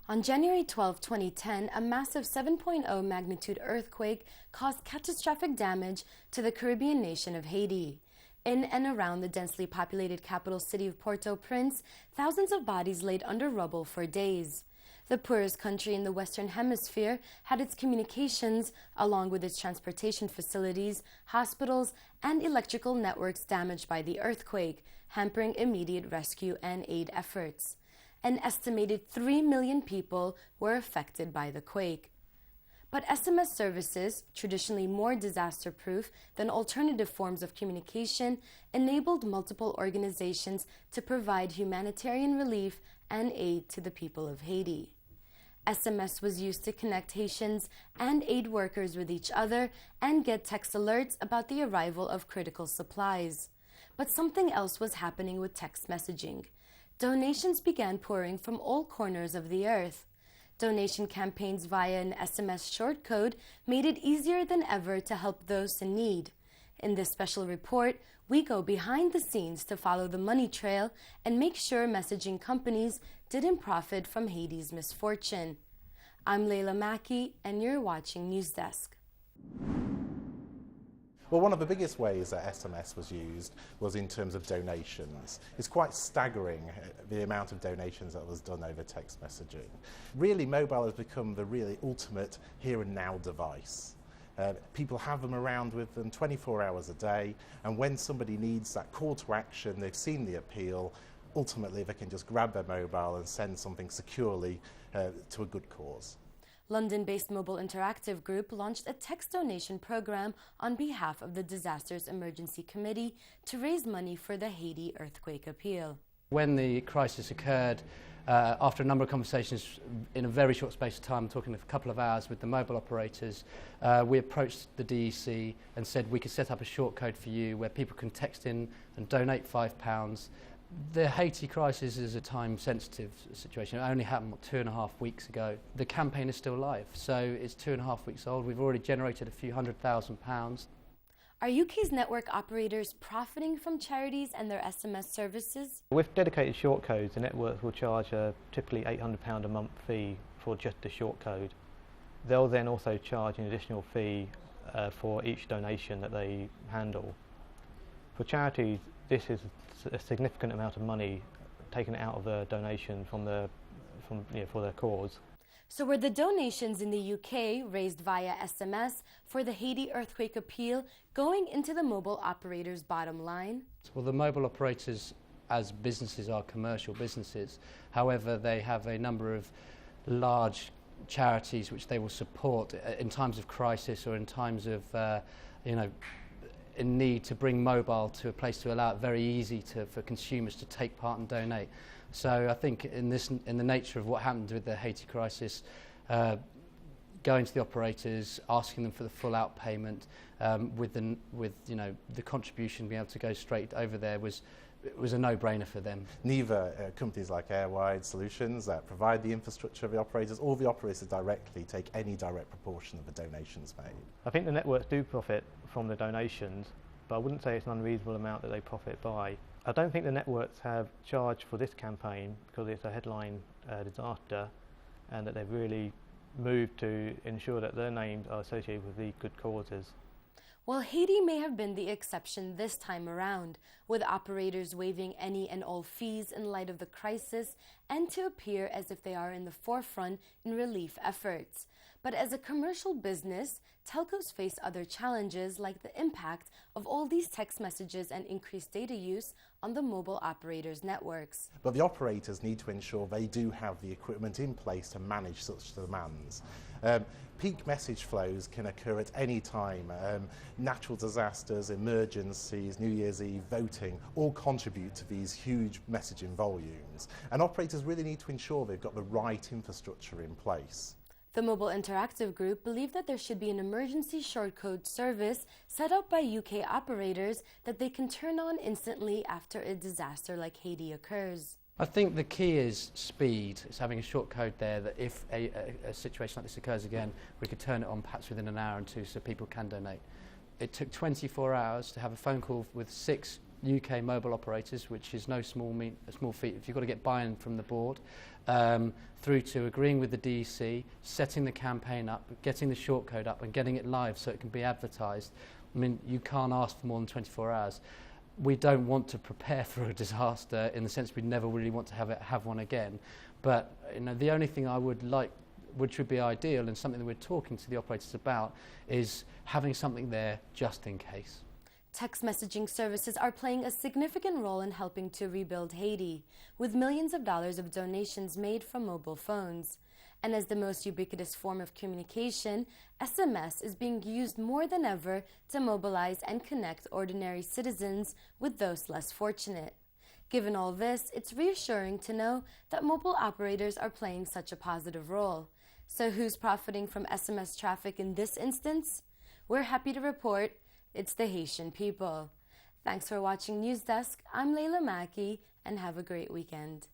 On January 12, 2010, a massive 7.0 magnitude earthquake caused catastrophic damage to the Caribbean nation of Haiti. In and around the densely populated capital city of Port-au-Prince, thousands of bodies laid under rubble for days. The poorest country in the Western Hemisphere had its communications, along with its transportation facilities, hospitals, and electrical networks damaged by the earthquake, hampering immediate rescue and aid efforts. An estimated 3 million people were affected by the quake. But SMS services, traditionally more disaster-proof than alternative forms of communication, enabled multiple organizations to provide humanitarian relief and aid to the people of Haiti. SMS was used to connect Haitians and aid workers with each other and get text alerts about the arrival of critical supplies. But something else was happening with text messaging. Donations began pouring from all corners of the earth. Donation campaigns via an SMS short code made it easier than ever to help those in need. In this special report, we go behind the scenes to follow the money trail and make sure messaging companies didn't profit from Haiti's misfortune. I'm Layla Mackey, and you're watching News Desk. Well, one of the biggest ways that SMS was used was in terms of donations. It's quite staggering the amount of donations that was done over text messaging. Really, mobile has become the really ultimate here and now device. People have them around with them 24 hours a day, and when somebody needs that call to action, they've seen the appeal, ultimately they can just grab their mobile and send something securely to a good cause. London-based Mobile Interactive Group launched a text donation program on behalf of the Disasters Emergency Committee to raise money for the Haiti earthquake appeal. When the crisis occurred, after a number of conversations in a very short space of time, talking a couple of hours with the mobile operators, we approached the DEC and said we could set up a short code for you where people can text in and donate £5. The Haiti crisis is a time-sensitive situation. It only happened 2.5 weeks ago. The campaign is still live, so it's 2.5 weeks old. We've already generated a few £100,000. Are UK's network operators profiting from charities and their SMS services? With dedicated short codes, the networks will charge a typically £800 a month fee for just the short code. They'll then also charge an additional fee for each donation that they handle. For charities, this is a significant amount of money taken out of the donation for their cause. So were the donations in the UK raised via SMS for the Haiti earthquake appeal going into the mobile operators' bottom line? Well, the mobile operators as businesses are commercial businesses. However, they have a number of large charities which they will support in times of crisis or in times of, in need to bring mobile to a place to allow it very easy for consumers to take part and donate. So I think in the nature of what happened with the Haiti crisis, going to the operators, asking them for the full out payment, with the contribution being able to go straight over there was a no-brainer for them. Neither companies like Airwide Solutions that provide the infrastructure of the operators or the operators directly take any direct proportion of the donations made. I think the networks do profit from the donations, but I wouldn't say it's an unreasonable amount that they profit by. I don't think the networks have charged for this campaign because it's a headline disaster, and that they've really moved to ensure that their names are associated with the good causes. Well, Haiti may have been the exception this time around, with operators waiving any and all fees in light of the crisis and to appear as if they are in the forefront in relief efforts. But as a commercial business, telcos face other challenges like the impact of all these text messages and increased data use on the mobile operators' networks. But the operators need to ensure they do have the equipment in place to manage such demands. Peak message flows can occur at any time. Natural disasters, emergencies, New Year's Eve, voting all contribute to these huge messaging volumes. And operators really need to ensure they've got the right infrastructure in place. The Mobile Interactive Group believe that there should be an emergency shortcode service set up by UK operators that they can turn on instantly after a disaster like Haiti occurs. I think the key is speed. It's having a short code there that if a situation like this occurs again, we could turn it on perhaps within an hour or two so people can donate. It took 24 hours to have a phone call with 6 UK mobile operators, which is no small feat if you've got to get buy-in from the board, through to agreeing with the DEC, setting the campaign up, getting the shortcode up and getting it live so it can be advertised. I mean, you can't ask for more than 24 hours. We don't want to prepare for a disaster in the sense we never really want to have one again. But the only thing I would like, which would be ideal and something that we're talking to the operators about, is having something there just in case. Text messaging services are playing a significant role in helping to rebuild Haiti, with millions of dollars of donations made from mobile phones. And as the most ubiquitous form of communication, SMS is being used more than ever to mobilize and connect ordinary citizens with those less fortunate. Given all this, it's reassuring to know that mobile operators are playing such a positive role. So who's profiting from SMS traffic in this instance? We're happy to report it's the Haitian people. Thanks for watching News Desk. I'm Layla Mackey, and have a great weekend.